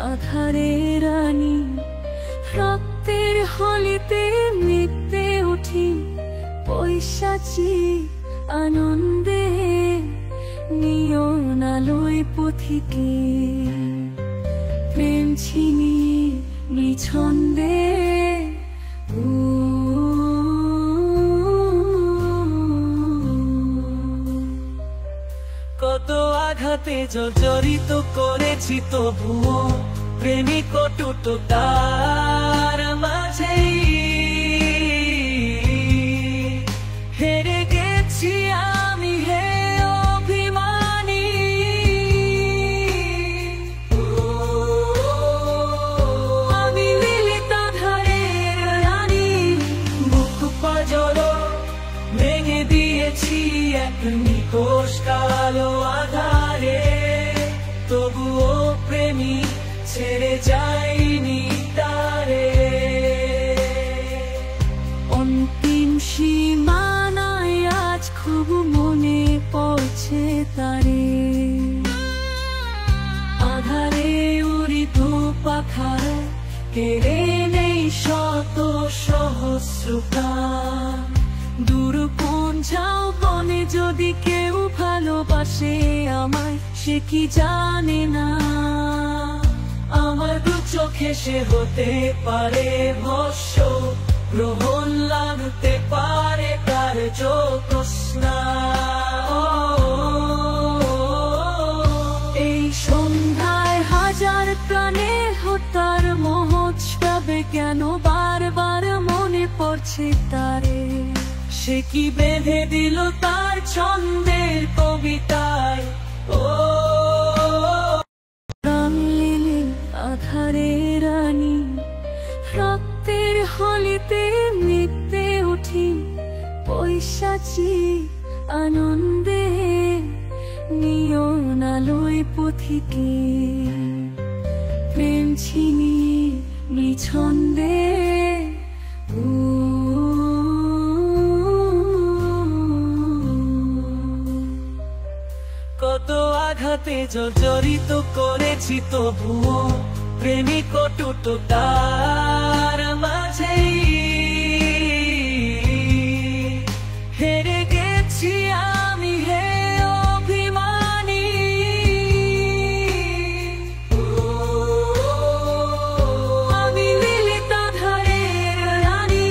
আধারে রানী রক্তের হলিতে মেতে উঠি পৈশাচি আনন্দে নিয়ন আলোয় পথিকে প্রেম ছিনি নিছন্দে কত আঘাতে জর্জরিত করেছি তবুও প্রেমিক কটুটো তার মাঝেই হেরে গেছি আমি হে অভিমানী। আমি মিলিত ধারে রানী বুক পাজর ভেঙে দিয়েছি এক নিকোষ কালো আধারে, তবুও প্রেমী ছেড়ে যাইনি তারে। অন্তিম সীমানায় আজ খুব মনে পড়ছে তারে, আধারে উড়িত পাখায় কেড়ে নেই শত সহস্র প্রাণ। দূর কোন যাও বনে যদি কেউ ভালোবাসে আমায়, সে কি জানে না আমার দু চোখে সে হতে পারে ভস্য, গ্রহণ লাগতে পারে তার জ্যোৎস্না। এই সন্ধ্যায় হাজার প্রাণে হত্যার মহোৎসবে কেন বারবার মনে পড়ছে তারে, সে কি বেঁধে দিল তার ছন্দের কবিতায়। রামলীলে আধারে রানী রক্তের হলিতে মেতে উঠি পৈশাচি আনন্দে নিয়ন আলোয় পথিকে প্রেম ছিনি নিছন্দে। কত আঘাতে জর্জরিত করেছি তবুও প্রেমিক কটুটো তার মাঝেই হেরে গেছি আমি হে অভিমানী। আমি মিলিত ধারে রানী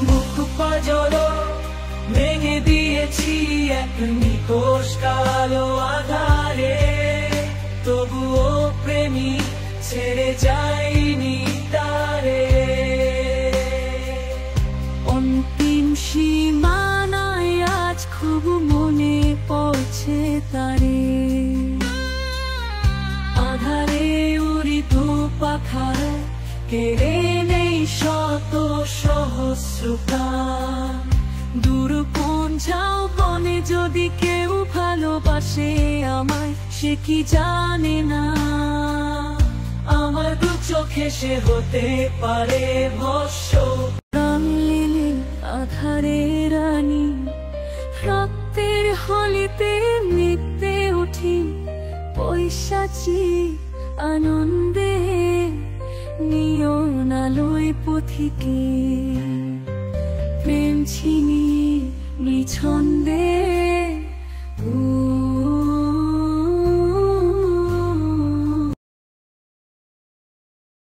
বুক পাজর ভেঙে দিয়েছি এক নিকোষ কালো আধারে, তবুও প্রেমী ছেড়ে যাইনি তারে। অন্তিম সীমানায় আজ খুব মনে পড়ছে তারে, আধারে উড়িত পাখায় কেড়ে নেই শত সহস্র প্রাণ। দূর কোন যাও বনে যদি কেউ ভালোবাসে আমায়, সে কি জানে না আমার দু চোখে সে হতে পারে ভস্য। রামলীলে আধারে রানী রক্তের হলিতে মেতে উঠি পৈশাচি আনন্দে নিয়ন আলোয় পথিকে প্রেম ছিনি নিছন্দে।